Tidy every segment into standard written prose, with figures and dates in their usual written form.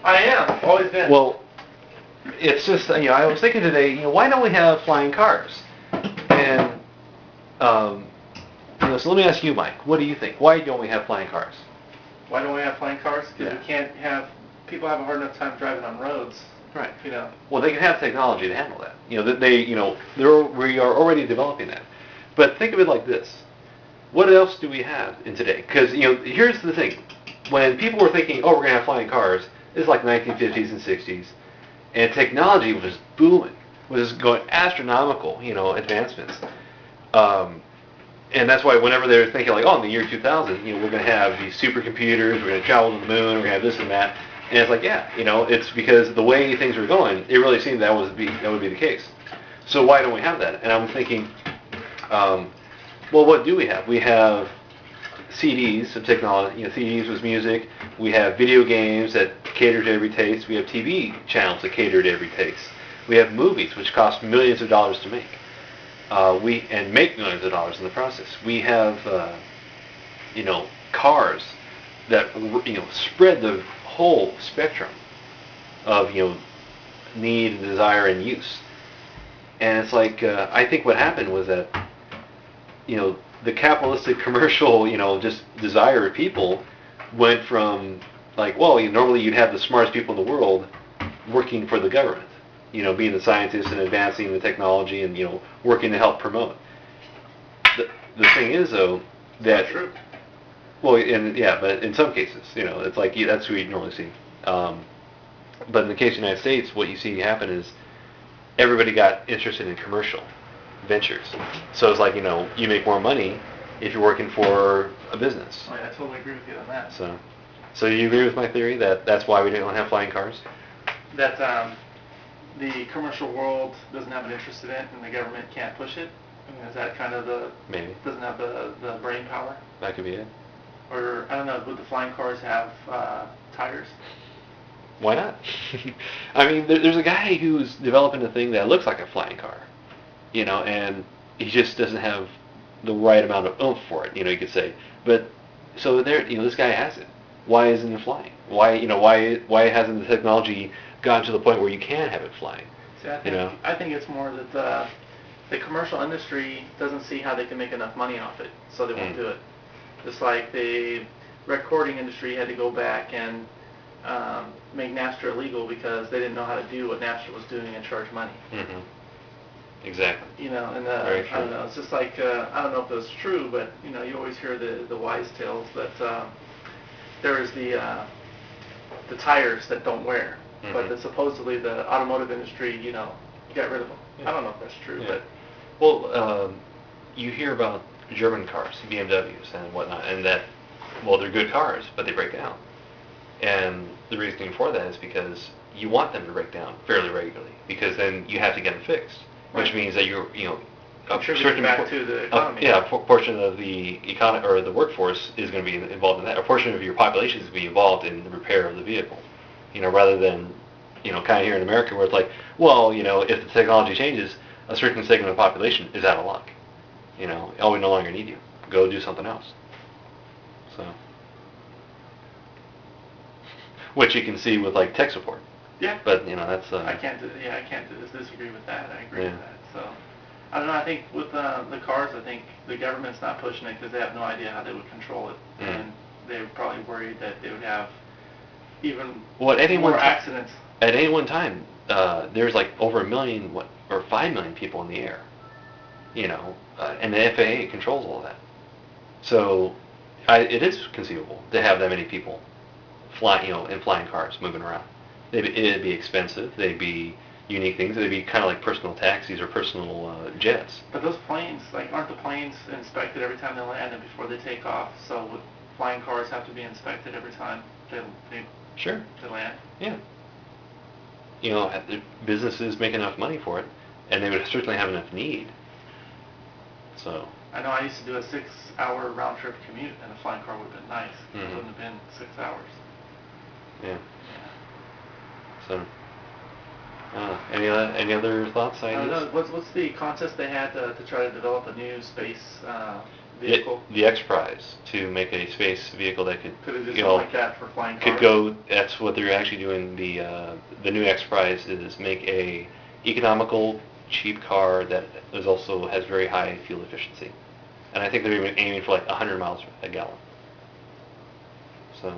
I am. Always been. Well, it's just, I was thinking today, why don't we have flying cars? And, so let me ask you, Mike, what do you think? Why don't we have flying cars? Why don't we have flying cars? Because Yeah. we can't have, people have a hard enough time driving on roads. Right. Well, they can have technology to handle that. We are already developing that. But think of it like this. What else do we have in today? Because, here's the thing. When people were thinking, we're going to have flying cars, it's like 1950s and 60s. And technology was booming, was going astronomical, advancements. And that's why whenever they're thinking like, in the year 2000, we're going to have these supercomputers, we're going to travel to the moon, we're going to have this and that. And it's like, it's because the way things were going, it really seemed that would be the case. So why don't we have that? And I'm thinking, what do we have? We have CDs of technology. CDs was music. We have video games that cater to every taste. We have TV channels that cater to every taste. We have movies, which cost millions of dollars to make. And make millions of dollars in the process. We have, cars that, spread the whole spectrum of, need, desire, and use. And it's like, I think what happened was that, the capitalistic commercial, just desire of people went from like, normally you'd have the smartest people in the world working for the government, being the scientists and advancing the technology and, working to help promote. The thing is, though, that... True. Well, but in some cases, it's like, that's what you normally see. But in the case of the United States, what you see happen is everybody got interested in commercial ventures. So it's like, you make more money if you're working for a business. Oh, yeah, I totally agree with you on that. So you agree with my theory that that's why we don't have flying cars? That the commercial world doesn't have an interest in it and the government can't push it? Is that kind of Maybe. Doesn't have the brain power? That could be it. Or, I don't know, would the flying cars have tires? Why not? I mean, there's a guy who's developing a thing that looks like a flying car, and he just doesn't have the right amount of oomph for it, you could say. But, so there, this guy has it. Why isn't it flying? Why hasn't the technology gotten to the point where you can have it flying? See, I think it's more that the commercial industry doesn't see how they can make enough money off it, so they won't do it. Just like the recording industry had to go back and make Napster illegal because they didn't know how to do what Napster was doing and charge money. Mm-hmm. Exactly. And Very true. I don't know. It's just like I don't know if it's true, but you always hear the wise tales that there is the tires that don't wear, but that supposedly the automotive industry got rid of them. Yeah. I don't know if that's true, but you hear about German cars, BMWs and whatnot, and that they're good cars, but they break down. And the reasoning for that is because you want them to break down fairly regularly, because then you have to get them fixed, which means that you're a certain back to the economy. A portion of the economy or the workforce is going to be involved in that. A portion of your population is going to be involved in the repair of the vehicle, rather than kind of here in America where it's like, if the technology changes, a certain segment of the population is out of luck. We no longer need you. Go do something else. So, which you can see with like tech support. Yeah. But that's. I can't disagree with that. I agree with that. So, I don't know. I think with the cars, I think the government's not pushing it because they have no idea how they would control it, and they're probably worried that they would have even more accidents. At any one time, there's like over 1 million or 5 million people in the air. And the FAA controls all that. So it is conceivable to have that many people fly, in flying cars moving around. It'd be expensive. They'd be unique things. They'd be kind of like personal taxis or personal jets. But those planes, aren't the planes inspected every time they land and before they take off? So would flying cars have to be inspected every time they land? Yeah. The businesses make enough money for it, and they would certainly have enough need. So. I know I used to do a 6-hour round trip commute, and a flying car would have been nice. It wouldn't have been 6 hours. Yeah. So. Any other thoughts, ideas? I don't know. What's the contest they had to try to develop a new space vehicle. The X Prize to make a space vehicle that could, Could have just you something know, like that for flying could cars. go. That's what they're actually doing. The new X Prize is make a economical, cheap car that is also has very high fuel efficiency, and I think they're even aiming for like 100 miles a gallon. So,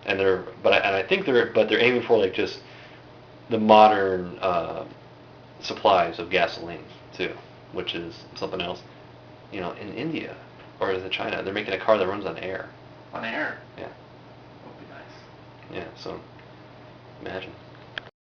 and I think they're aiming for like just the modern supplies of gasoline too, which is something else. You know, in India or is it China, they're making a car that runs on air. On air. Yeah. That would be nice. Yeah. So, imagine.